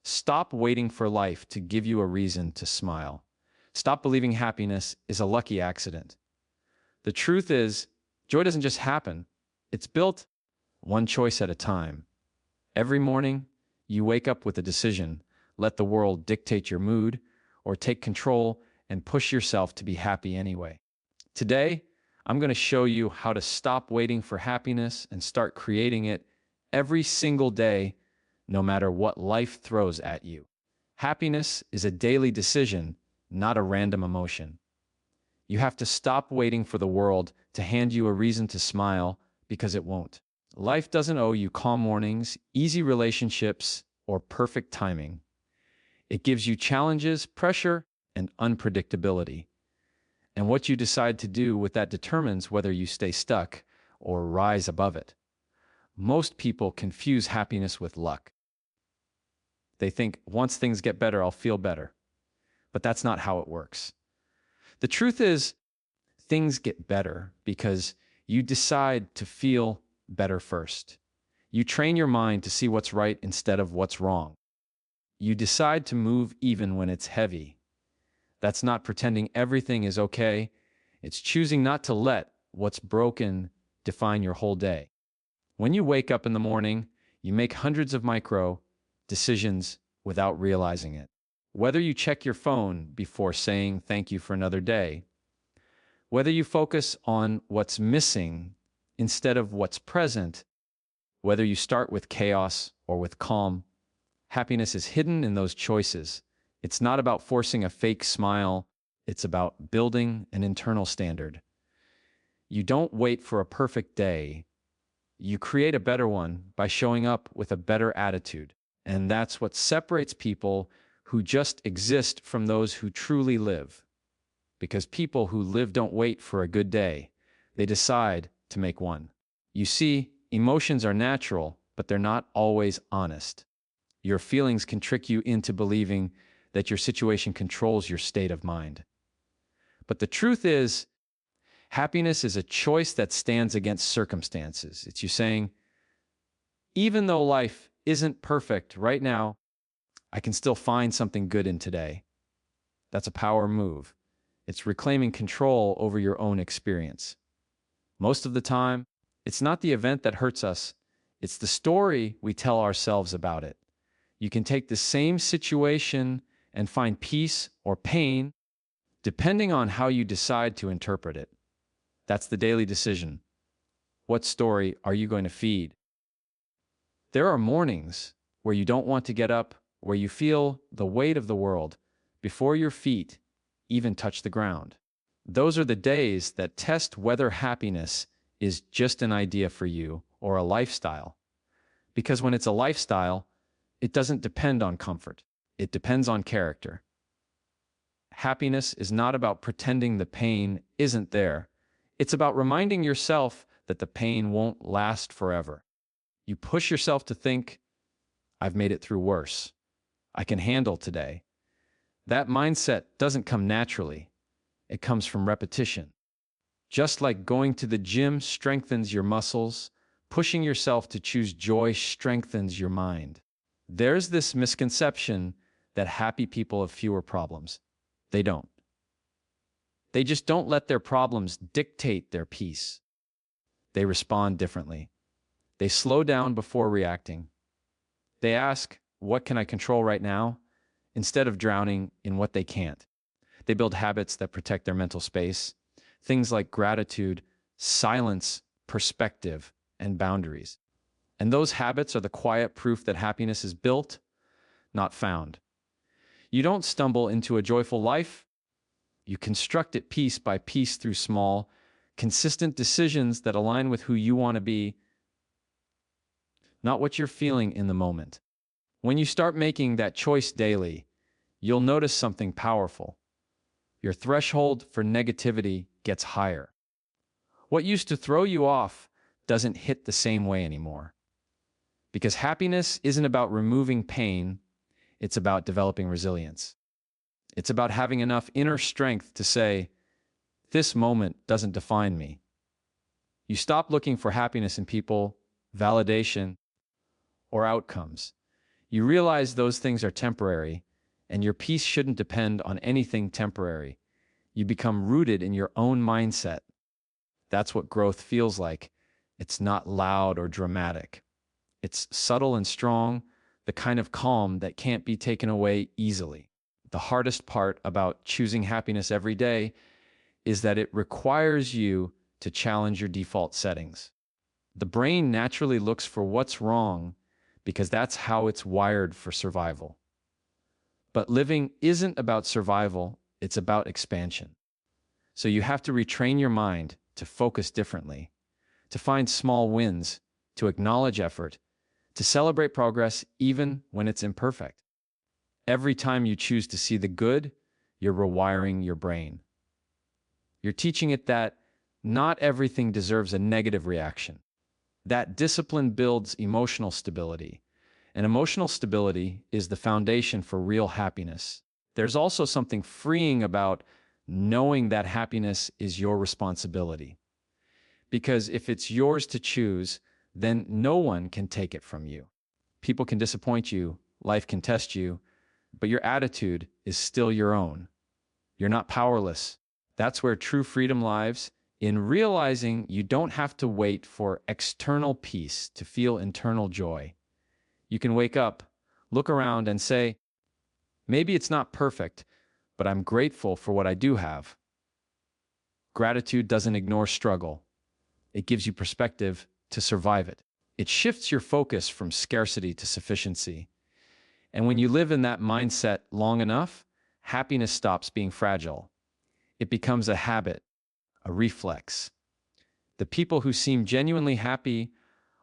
Stop waiting for life to give you a reason to smile. Stop believing happiness is a lucky accident. The truth is, joy doesn't just happen. It's built one choice at a time. Every morning, you wake up with a decision. Let the world dictate your mood, or take control and push yourself to be happy anyway. Today, I'm going to show you how to stop waiting for happiness and start creating it every single day, no matter what life throws at you. Happiness is a daily decision, not a random emotion. You have to stop waiting for the world to hand you a reason to smile, because it won't. Life doesn't owe you calm mornings, easy relationships, or perfect timing. It gives you challenges, pressure, and unpredictability. And what you decide to do with that determines whether you stay stuck or rise above it. Most people confuse happiness with luck. They think, once things get better, I'll feel better. But that's not how it works. The truth is, things get better because you decide to feel better first. You train your mind to see what's right instead of what's wrong. You decide to move even when it's heavy. That's not pretending everything is okay. It's choosing not to let what's broken define your whole day. When you wake up in the morning, you make hundreds of micro decisions without realizing it. Whether you check your phone before saying thank you for another day, whether you focus on what's missing instead of what's present, whether you start with chaos or with calm, happiness is hidden in those choices. It's not about forcing a fake smile. It's about building an internal standard. You don't wait for a perfect day. You create a better one by showing up with a better attitude. And that's what separates people who just exist from those who truly live. Because people who live don't wait for a good day. They decide to make one. You see, emotions are natural, but they're not always honest. Your feelings can trick you into believing that your situation controls your state of mind. But the truth is, happiness is a choice that stands against circumstances. It's you saying, even though life isn't perfect right now, I can still find something good in today. That's a power move. It's reclaiming control over your own experience. Most of the time, it's not the event that hurts us. It's the story we tell ourselves about it. You can take the same situation and find peace or pain depending on how you decide to interpret it. That's the daily decision. What story are you going to feed? There are mornings where you don't want to get up, where you feel the weight of the world before your feet even touch the ground. Those are the days that test whether happiness is just an idea for you or a lifestyle. Because when it's a lifestyle, it doesn't depend on comfort. It depends on character. Happiness is not about pretending the pain isn't there. It's about reminding yourself that the pain won't last forever. You push yourself to think, I've made it through worse. I can handle today. That mindset doesn't come naturally. It comes from repetition. Just like going to the gym strengthens your muscles, pushing yourself to choose joy strengthens your mind. There's this misconception that happy people have fewer problems. They don't. They just don't let their problems dictate their peace. They respond differently. They slow down before reacting. They ask, what can I control right now? Instead of drowning in what they can't. They build habits that protect their mental space. Things like gratitude, silence, perspective, and boundaries. And those habits are the quiet proof that happiness is built, not found. You don't stumble into a joyful life. You construct it piece by piece through small, consistent decisions that align with who you want to be, not what you're feeling in the moment. When you start making that choice daily, you'll notice something powerful. Your threshold for negativity gets higher. What used to throw you off doesn't hit the same way anymore. Because happiness isn't about removing pain, it's about developing resilience. It's about having enough inner strength to say, this moment doesn't define me. You stop looking for happiness in people, validation, or outcomes. You realize those things are temporary, and your peace shouldn't depend on anything temporary. You become rooted in your own mindset. That's what growth feels like. It's not loud or dramatic. It's subtle and strong, the kind of calm that can't be taken away easily. The hardest part about choosing happiness every day is that it requires you to challenge your default settings. The brain naturally looks for what's wrong because that's how it's wired for survival. But living isn't about survival, it's about expansion. So you have to retrain your mind to focus differently, to find small wins, to acknowledge effort, to celebrate progress even when it's imperfect. Every time you choose to see the good, you're rewiring your brain. You're teaching it that not everything deserves a negative reaction. That discipline builds emotional stability, and emotional stability is the foundation for real happiness. There's also something freeing about knowing that happiness is your responsibility. Because if it's yours to choose, then no one can take it from you. People can disappoint you, life can test you, but your attitude is still your own. You're not powerless. That's where true freedom lies, in realizing you don't have to wait for external peace to feel internal joy. You can wake up, look around, and say, maybe it's not perfect, but I'm grateful for what I do have. Gratitude doesn't ignore struggle. It gives you perspective to survive it. It shifts your focus from scarcity to sufficiency. And when you live in that mindset long enough, happiness stops being fragile. It becomes a habit, a reflex. The people who seem genuinely happy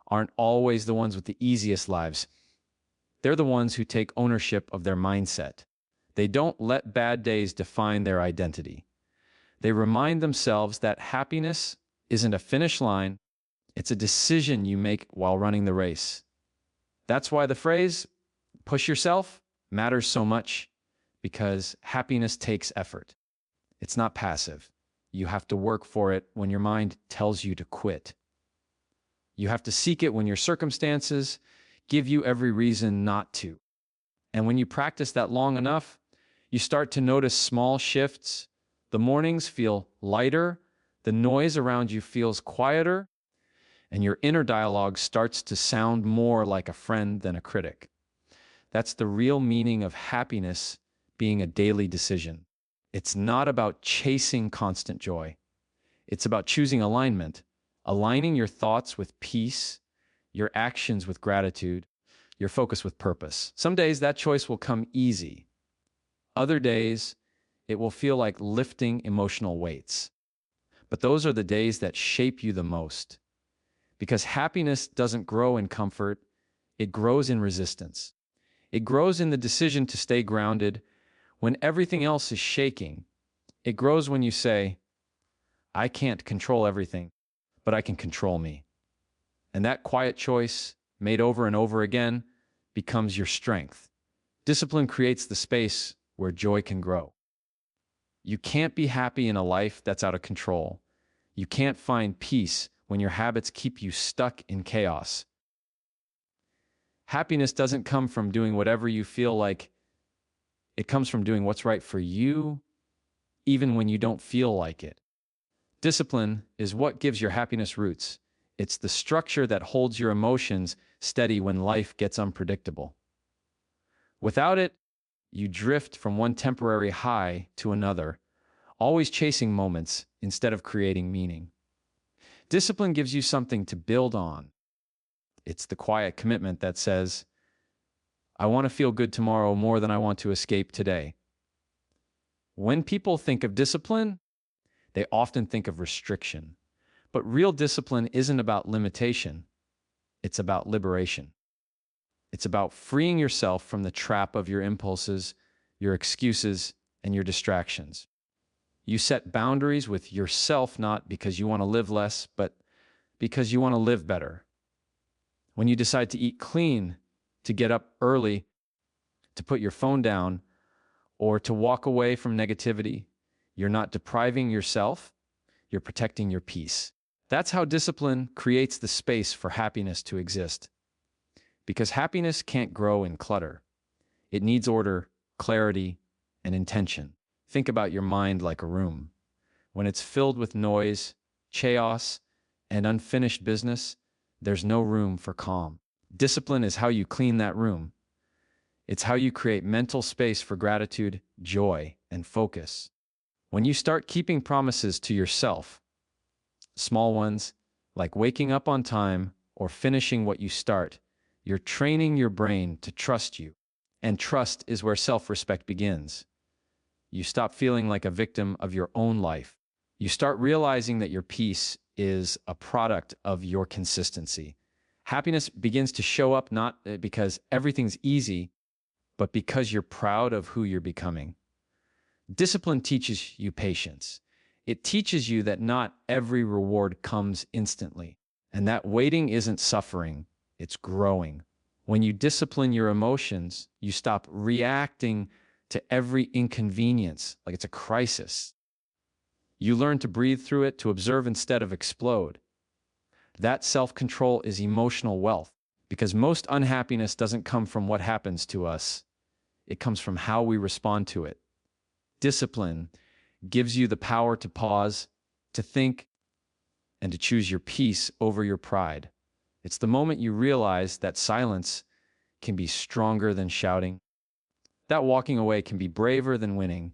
aren't always the ones with the easiest lives. They're the ones who take ownership of their mindset. They don't let bad days define their identity. They remind themselves that happiness isn't a finish line, it's a decision you make while running the race. That's why the phrase, push yourself, matters so much, because happiness takes effort. It's not passive. You have to work for it when your mind tells you to quit. You have to seek it when your circumstances give you every reason not to. And when you practice that long enough, you start to notice small shifts. The mornings feel lighter, the noise around you feels quieter, and your inner dialogue starts to sound more like a friend than a critic. That's the real meaning of happiness being a daily decision. It's not about chasing constant joy. It's about choosing alignment, aligning your thoughts with peace, your actions with gratitude, your focus with purpose. Some days that choice will come easy. Other days, it will feel like lifting emotional weights. But those are the days that shape you the most. Because happiness doesn't grow in comfort, it grows in resistance. It grows in the decision to stay grounded when everything else is shaking. It grows when you say, I can't control everything, but I can control me. And that quiet choice, made over and over again, becomes your strength. Discipline creates the space where joy can grow. You can't be happy in a life that's out of control. You can't find peace when your habits keep you stuck in chaos. Happiness doesn't come from doing whatever you feel like. It comes from doing what's right for you, even when you don't feel like it. Discipline is what gives your happiness roots. It's the structure that holds your emotions steady when life gets unpredictable. Without it, you drift from one temporary high to another, always chasing moments instead of creating meaning. Discipline gives you something to build on. It's the quiet commitment that says, I want to feel good tomorrow more than I want to escape today. When people think of discipline, they often think of restriction. But real discipline isn't about limitation. It's about liberation. It's about freeing yourself from the trap of your impulses, your excuses, and your distractions. You set boundaries with yourself not because you want to live less, but because you want to live better. When you decide to eat clean, to get up early, to put your phone down, or to walk away from negativity, you're not depriving yourself, you're protecting your peace. That's how discipline creates the space for happiness to exist. because happiness can't grow in clutter. It needs order, clarity, and intention. Think about your mind like a room. When it's filled with noise, chaos, and unfinished business, there's no room for calm. Discipline is how you clean that room. It's how you create mental space for gratitude, joy, and focus. When you start keeping promises to yourself, small ones, like waking up on time or finishing what you start, you're training your brain to trust you. And trust is where self-respect begins. You stop feeling like a victim of your own life. You start realizing that your peace is a product of your consistency. Happiness begins to show up not because everything's easy, but because you're proud of who you're becoming. Discipline teaches you patience. It teaches you that not every reward comes instantly, and that waiting isn't suffering, it's growing. When you discipline your emotions, you stop reacting to every inconvenience like it's a crisis. You learn to breathe through it, to observe instead of explode. That self-control is emotional wealth, because most unhappiness doesn't come from what happens to us. It comes from how we respond to it. Discipline gives you the power to pause, to think, and to choose your peace over your pride. It's the moment you realize that silence can be stronger than shouting, that walking away can be braver than winning,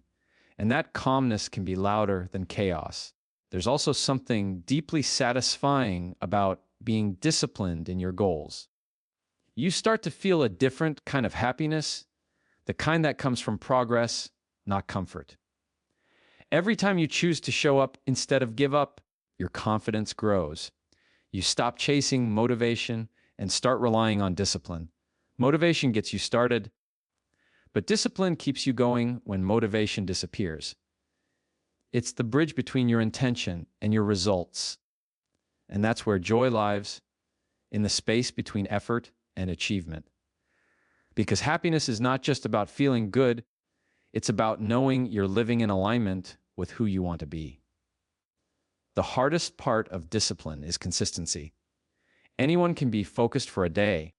and that calmness can be louder than chaos. There's also something deeply satisfying about being disciplined in your goals. You start to feel a different kind of happiness, the kind that comes from progress, not comfort. Every time you choose to show up instead of give up, your confidence grows. You stop chasing motivation and start relying on discipline. Motivation gets you started, but discipline keeps you going when motivation disappears. It's the bridge between your intention and your results. And that's where joy lies, in the space between effort and achievement. Because happiness is not just about feeling good, it's about knowing you're living in alignment with who you want to be. The hardest part of discipline is consistency. Anyone can be focused for a day,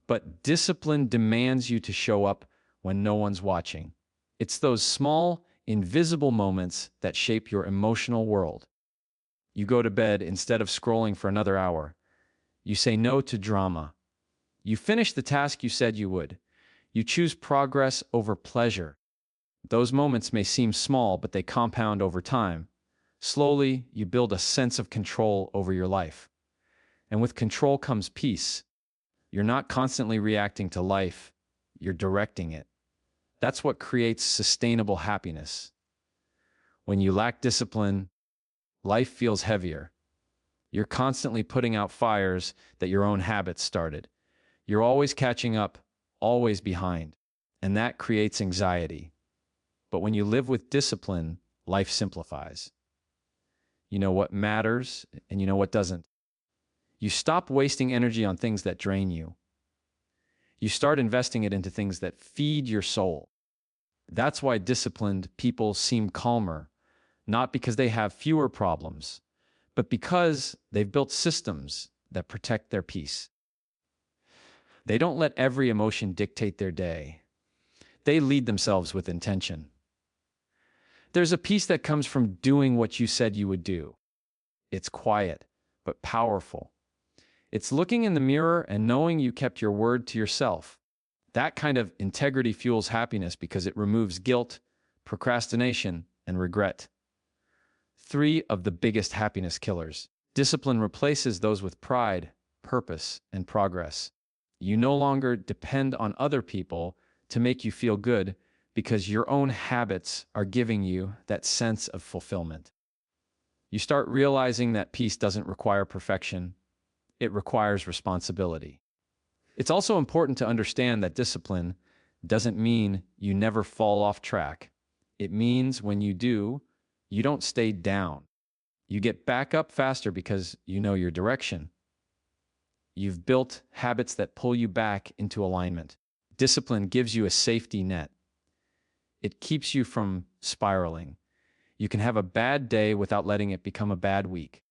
but discipline demands you to show up when no one's watching. It's those small, invisible moments that shape your emotional world. You go to bed instead of scrolling for another hour. You say no to drama. You finish the task you said you would. You choose progress over pleasure. Those moments may seem small, but they compound over time. Slowly, you build a sense of control over your life. And with control comes peace. You're not constantly reacting to life, you're directing it. That's what creates sustainable happiness. When you lack discipline, life feels heavier. You're constantly putting out fires that your own habits started. You're always catching up, always behind, and that creates anxiety. But when you live with discipline, life simplifies. You know what matters and you know what doesn't. You stop wasting energy on things that drain you. You start investing it into things that feed your soul. That's why disciplined people seem calmer, not because they have fewer problems, but because they've built systems that protect their peace. They don't let every emotion dictate their day. They lead themselves with intention. There's a peace that comes from doing what you said you would do. It's quiet, but powerful. It's looking in the mirror and knowing you kept your word to yourself. That kind of integrity fuels happiness because it removes guilt, procrastination, and regret. 3 of the biggest happiness killers. Discipline replaces those with pride, purpose, and progress. You no longer depend on other people to make you feel good because your own habits are giving you that sense of fulfillment. You start realizing that peace doesn't require perfection. It requires responsibility. It's also important to understand that discipline doesn't mean you never fall off track. It means when you do, you don't stay down. You get back up faster because you know your direction. You've built habits that pull you back into alignment. Discipline gives you a safety net. It keeps you from spiraling. You can have a bad day without letting it become a bad week.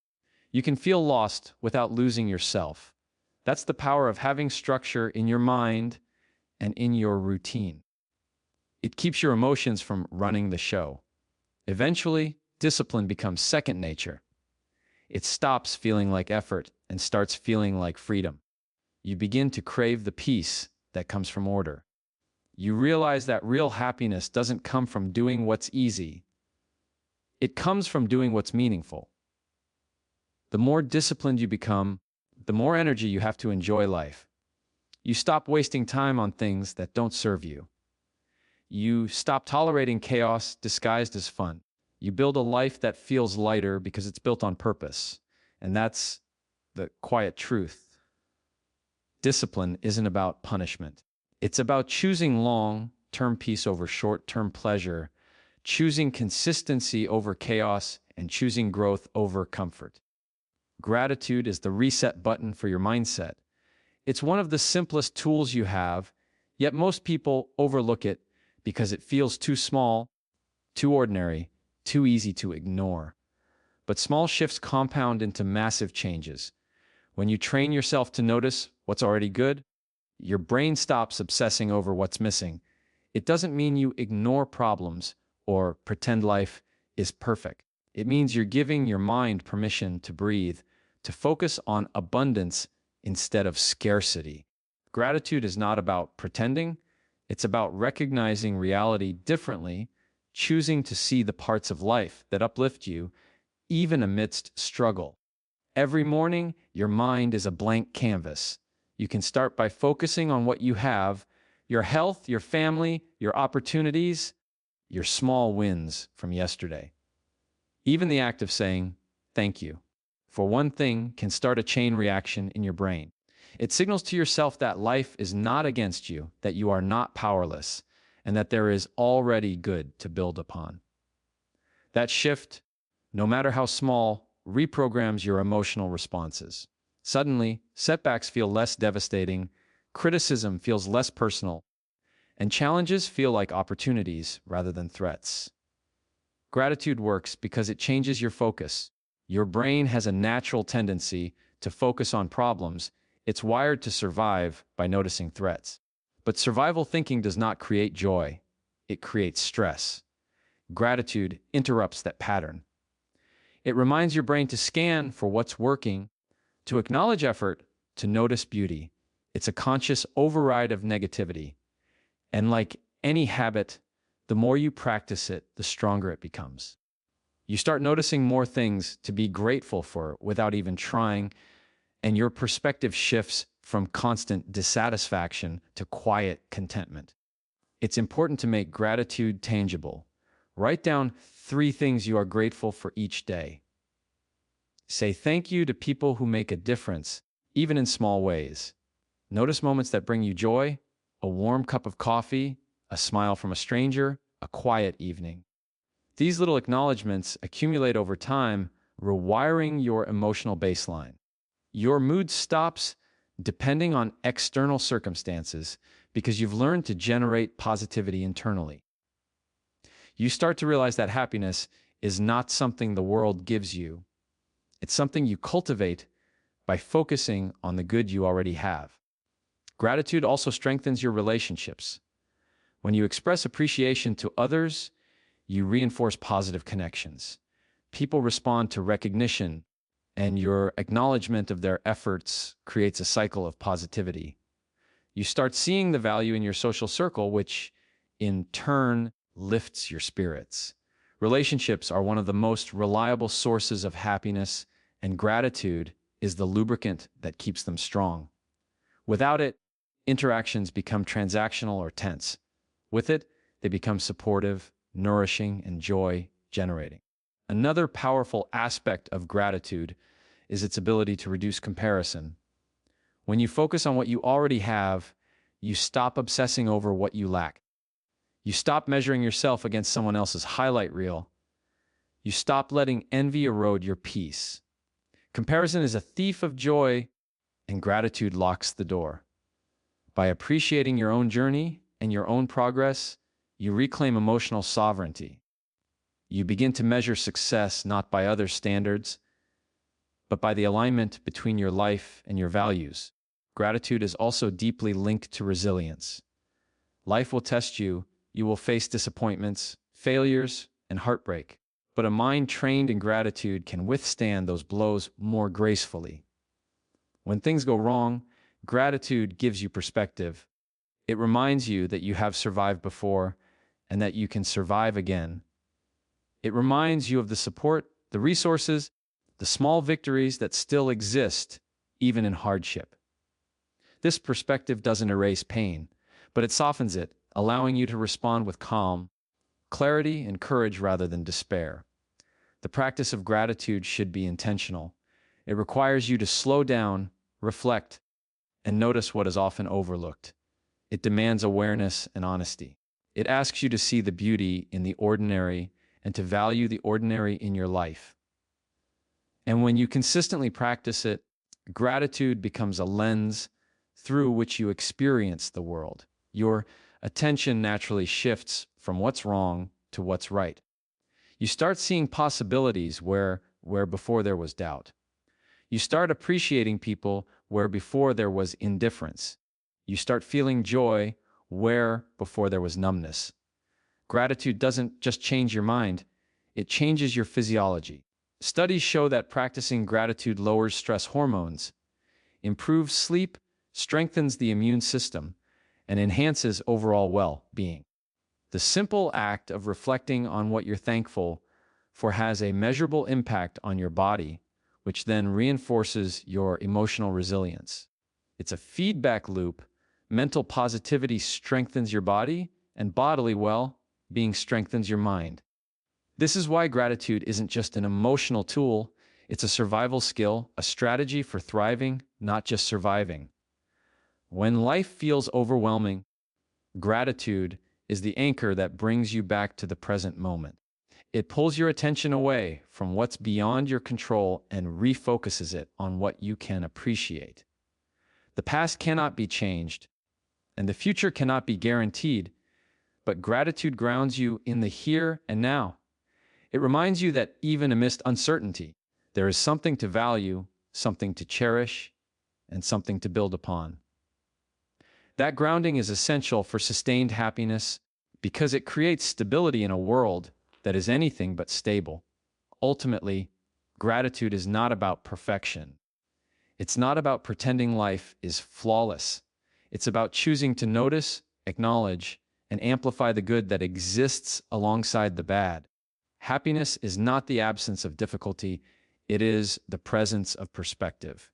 You can feel lost without losing yourself. That's the power of having structure in your mind and in your routine. It keeps your emotions from running the show. Eventually, discipline becomes second nature. It stops feeling like effort and starts feeling like freedom. You begin to crave the peace that comes from order. You realize that real happiness doesn't come from doing what's easy. It comes from doing what's meaningful. The more disciplined you become, the more energy you have to enjoy life. You stop wasting time on things that don't serve you. You stop tolerating chaos disguised as fun. You build a life that feels lighter because it's built on purpose. And that's the quiet truth. Discipline isn't about punishment. It's about choosing long-term peace over short-term pleasure, choosing consistency over chaos, and choosing growth over comfort. Gratitude is the reset button for your mindset. It's one of the simplest tools you have, yet most people overlook it because it feels too small, too ordinary, too easy to ignore. But small shifts compound into massive changes. When you train yourself to notice what's already good, your brain stops obsessing over what's missing. It doesn't mean you ignore problems or pretend life is perfect. It means you're giving your mind permission to breathe, to focus on abundance instead of scarcity. Gratitude is not about pretending. It's about recognizing reality differently, choosing to see the parts of life that uplift you, even amidst struggle. Every morning, your mind is a blank canvas. You can start by focusing on what you have, your health, your family, your opportunities, your small wins from yesterday. Even the act of saying, thank you, for one thing can start a chain reaction in your brain. It signals to yourself that life is not against you, that you are not powerless, and that there is already good to build upon. That shift, no matter how small, reprograms your emotional responses. Suddenly, setbacks feel less devastating, criticism feels less personal, and challenges feel like opportunities rather than threats. Gratitude works because it changes your focus. Your brain has a natural tendency to focus on problems. It's wired to survive by noticing threats. But survival thinking does not create joy. It creates stress. Gratitude interrupts that pattern. It reminds your brain to scan for what's working, to acknowledge effort, to notice beauty. It's a conscious override of negativity. And like any habit, the more you practice it, the stronger it becomes. You start noticing more things to be grateful for without even trying, and your perspective shifts from constant dissatisfaction to quiet contentment. It's important to make gratitude tangible. Write down 3 things you are grateful for each day. Say thank you to people who make a difference, even in small ways. Notice moments that bring you joy, a warm cup of coffee, a smile from a stranger, a quiet evening. These little acknowledgments accumulate over time, rewiring your emotional baseline. Your mood stops depending on external circumstances because you've learned to generate positivity internally. You start to realize that happiness is not something the world gives you. It's something you cultivate by focusing on the good you already have. Gratitude also strengthens your relationships. When you express appreciation to others, you reinforce positive connections. People respond to recognition, and your acknowledgement of their efforts creates a cycle of positivity. You start seeing the value in your social circle, which in turn lifts your spirits. Relationships are one of the most reliable sources of happiness, and gratitude is the lubricant that keeps them strong. Without it, interactions become transactional or tense. With it, they become supportive, nourishing, and joy-generating. Another powerful aspect of gratitude is its ability to reduce comparison. When you focus on what you already have, you stop obsessing over what you lack. You stop measuring yourself against someone else's highlight reel. You stop letting envy erode your peace. Comparison is a thief of joy, and gratitude locks the door. By appreciating your own journey and your own progress, you reclaim emotional sovereignty. You begin to measure success not by other standards, but by the alignment between your life and your values. gratitude is also deeply linked to resilience. Life will test you, you will face disappointments, failures, and heartbreak. But a mind trained in gratitude can withstand those blows more gracefully. When things go wrong, gratitude gives you perspective. It reminds you that you have survived before and that you can survive again. It reminds you of the support, the resources, the small victories that still exist, even in hardship. This perspective doesn't erase pain, but it softens it, allowing you to respond with calm, clarity, and courage rather than despair. The practice of gratitude should be intentional. It requires you to slow down, reflect, and notice what is often overlooked. It demands awareness and honesty. It asks you to see the beauty in the ordinary and to value the ordinary in your life. And when you consistently practice it, gratitude becomes a lens through which you experience the world. Your attention naturally shifts from what's wrong to what's right. You start seeing possibilities where before there was doubt. You start appreciating people where before there was indifference. You start feeling joy where before there was numbness. Gratitude doesn't just change your mind, it changes your physiology. Studies show that practicing gratitude lowers stress hormones, improves sleep, strengthens the immune system, and enhances overall well-being. The simple act of reflecting on what you're thankful for has a measurable impact on your body, which then reinforces your emotional resilience. It's a feedback loop. Mental positivity strengthens your body, and bodily well-being strengthens your mind. This is why gratitude isn't just an emotional tool, it's a survival skill, a strategy for thriving, not just surviving. When life feels overwhelming, gratitude is the anchor that brings you back to the present moment. It pulls your attention away from what's beyond your control and refocuses it on what you can appreciate. The past cannot be changed, and the future cannot be guaranteed, but gratitude grounds you in the here and now. It reminds you that even amidst uncertainty, there is something to value, something to cherish, and something to build upon. That grounding is essential for sustained happiness because it creates stability in a world that is anything but stable. Ultimately, gratitude is not about perfection. It's not about pretending life is flawless. It's about choosing to notice, acknowledge, and amplify the good that exists alongside the bad. Happiness is not the absence of difficulty, it is the presence of perspective.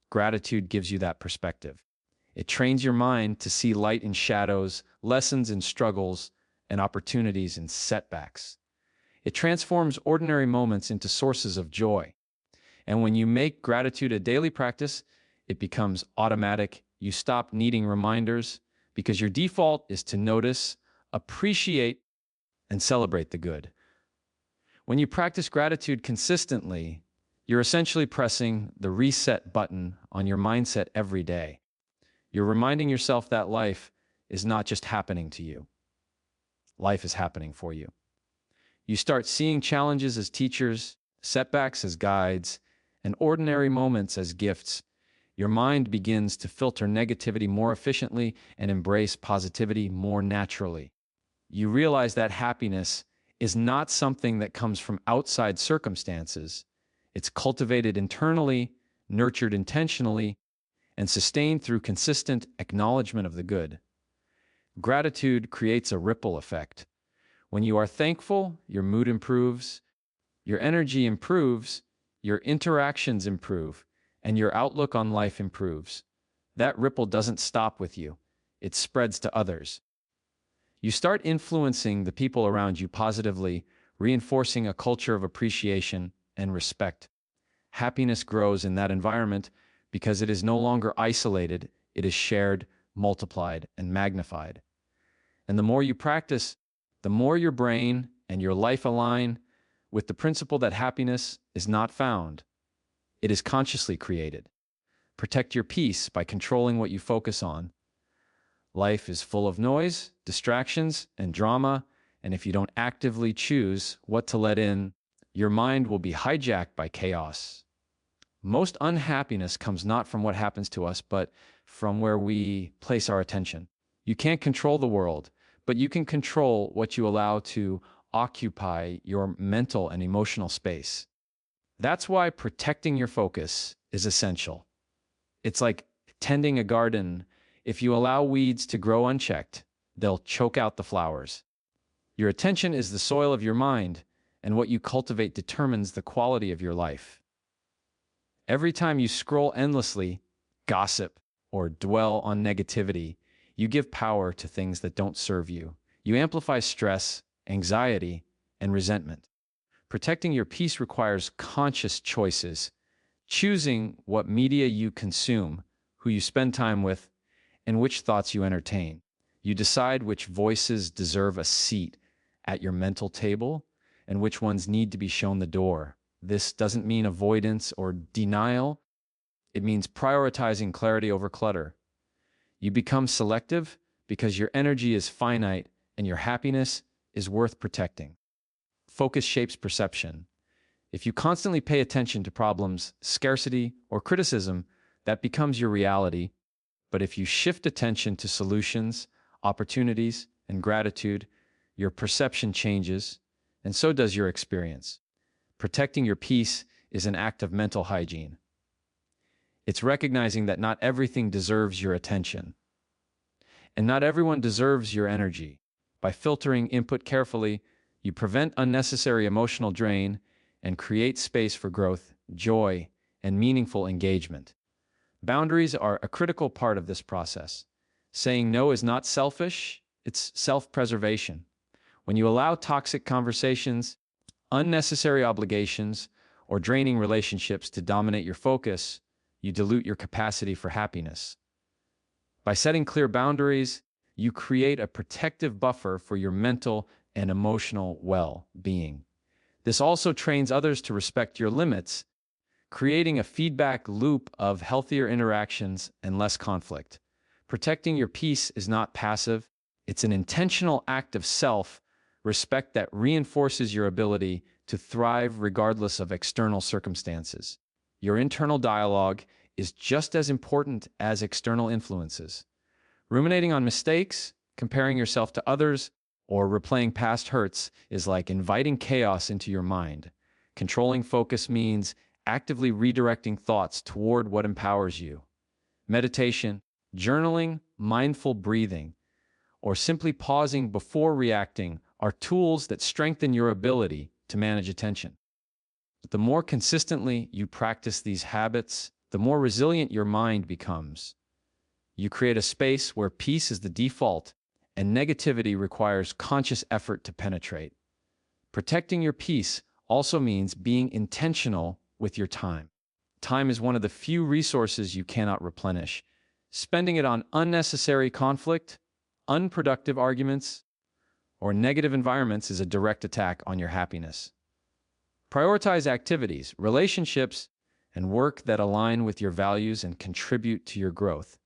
Gratitude gives you that perspective. It trains your mind to see light in shadows, lessons in struggles, and opportunities in setbacks. It transforms ordinary moments into sources of joy. And when you make gratitude a daily practice, it becomes automatic. You stop needing reminders because your default is to notice, appreciate, and celebrate the good. When you practice gratitude consistently, you're essentially pressing the reset button on your mindset every day. You're reminding yourself that life is not just happening to you. Life is happening for you. You start seeing challenges as teachers, setbacks as guides, and ordinary moments as gifts. Your mind begins to filter negativity more efficiently and embrace positivity more naturally. You realize that happiness is not something that comes from outside circumstances. It's cultivated internally, nurtured intentionally, and sustained through consistent acknowledgement of the good. Gratitude creates a ripple effect. When you are thankful, your mood improves, your energy improves, your interactions improve, and your outlook on life improves. That ripple doesn't stop with you. It spreads to others. You start influencing the people around you positively, reinforcing a culture of appreciation and respect. Happiness grows in that environment because it is no longer isolated, it is shared, multiplied, and magnified. And the more you practice, the more your brain and your life align with the principle that happiness is not found, it is consciously created. Protect your peace by controlling what you focus on. Life is full of noise, distractions, and drama, and if you don't actively choose what to let in, your mind will be hijacked by chaos. Most unhappiness comes not from what happens to us, but from where we place our attention. You can't control the world, but you can control what you allow to occupy your mental and emotional space. That's why protecting your focus is essential. It's like tending a garden. If you allow weeds to grow unchecked, they'll choke out the flowers. Your attention is the soil of your mind, and what you cultivate determines the quality of your life. Every time you scroll endlessly, gossip, or dwell on negativity, you give power to things that don't serve you. You amplify stress, anxiety, and resentment. Protecting your peace requires conscious choices, choosing what media you consume, who you spend time with, and which thoughts you entertain. You decide which voices deserve a seat at your mental table and which ones need to be shown the door. This doesn't mean avoidance or denial. It means prioritizing clarity over clutter. You become selective because your energy is finite and your happiness is worth protecting. Focus shapes perception. If you constantly pay attention to problems, scarcity, or criticism, that becomes your reality. But if you shift attention to solutions, opportunities, and gratitude, your perception changes, and so does your experience. Protecting your peace is an act of mental hygiene. It's recognizing that not everything deserves your attention, and not everyone deserves your energy. By filtering input carefully, you prevent unnecessary emotional drain and create space for growth, joy, and meaningful engagement. Boundaries are a critical part of this process. Saying no is not selfish, it's self-preservation. When you allow toxic conversations, unnecessary obligations, or draining relationships to dominate your focus, you dilute your capacity for happiness. By setting clear boundaries, you create a protective buffer for your mental and emotional well-being. This also trains others to respect your limits, creating a feedback loop of healthier interactions and less conflict. Protecting your peace is not passive, it's an intentional act of self-respect that reinforces your ability to thrive regardless of external circumstances. Your internal dialogue is just as important as external influences. Ruminating on mistakes, comparing yourself to others, or replaying past hurts is like inviting chaos into your mind. Controlling focus means actively redirecting thoughts toward what empowers you. Meditation, journaling, mindful breathing, or simply pausing before reacting are tools that strengthen your ability to manage attention. The more consistently you practice these habits, the more resilient your mind becomes. You create a space where peace is the default and negativity requires conscious effort to penetrate. Protecting your peace also means being intentional with your time. Time is one of the few resources you cannot replenish. Spending it on unnecessary conflict, unproductive arguments, or negative environments is a direct attack on your happiness. Prioritize activities, relationships, and work that align with your values and contribute to your growth.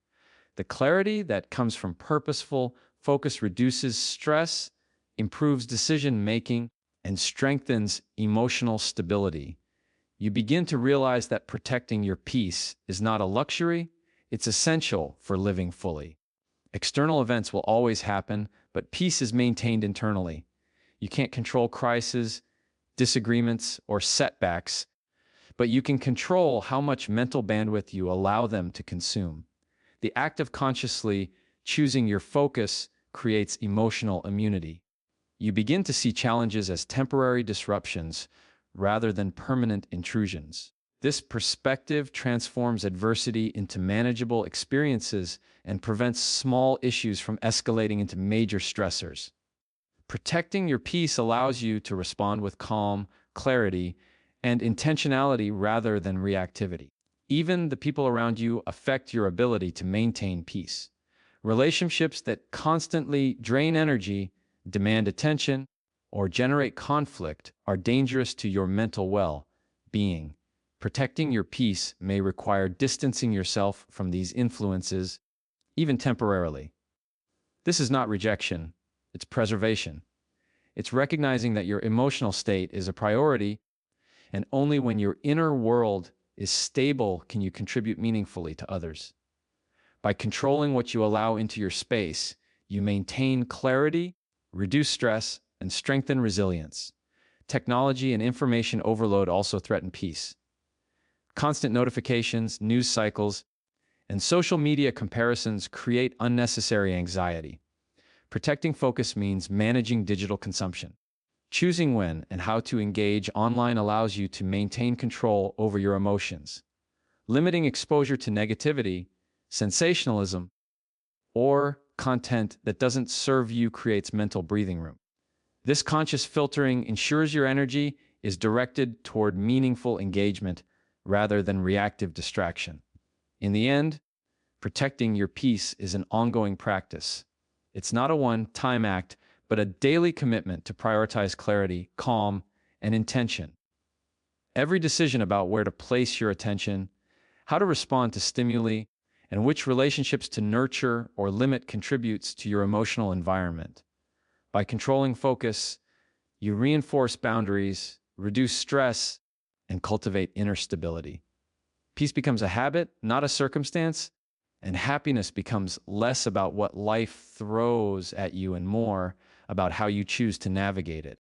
The clarity that comes from purposeful focus reduces stress, improves decision-making, and strengthens emotional stability. You begin to realize that protecting your peace is not a luxury, it's essential for living fully. External events will always happen, but peace is maintained internally. You can't control crises, disagreements, or setbacks, but you can control how much mental bandwidth you allow them to consume. The act of consciously choosing your focus creates emotional immunity. You begin to see challenges as temporary disruptions rather than permanent intrusions. This perspective transforms adversity into manageable experiences and prevents small issues from escalating into major stressors. Protecting your peace allows you to respond with calm, clarity, and intentionality rather than reactivity. Even the people around you affect your ability to maintain peace. Relationships that constantly drain energy, demand attention, or generate conflict are dangerous to your mental well-being. Protecting your peace may require distancing yourself from these influences, even temporarily. This is not rejection, it's preservation. It's recognizing that your emotional state is a priority, and only when your inner world is stable can you contribute meaningfully to others. By controlling what you allow into your space, you maintain clarity, reduce stress, and strengthen resilience. Technology and information overload also threaten peace. Constant notifications, news cycles, and social media comparisons create unnecessary anxiety. Protecting focus means managing digital consumption. Choosing when and how to engage online allows you to maintain control over your emotions. Limiting exposure to negativity, sensationalism, or content that doesn't serve you creates mental breathing room. This conscious filtering ensures your energy is directed toward meaningful engagement rather than reactive distraction. In the end, protecting your peace is an ongoing practice. It's not a one-time act, but a daily commitment to prioritize clarity, calm, and intention. Every decision about where to place your attention, how to respond to stimuli, and which relationships to nurture or limit contributes to your emotional environment. By controlling focus, you reinforce boundaries, reduce stress, and cultivate inner stability. Peace becomes a habit, not a circumstance, and happiness becomes less about what life throws at you and more about how you choose to navigate it.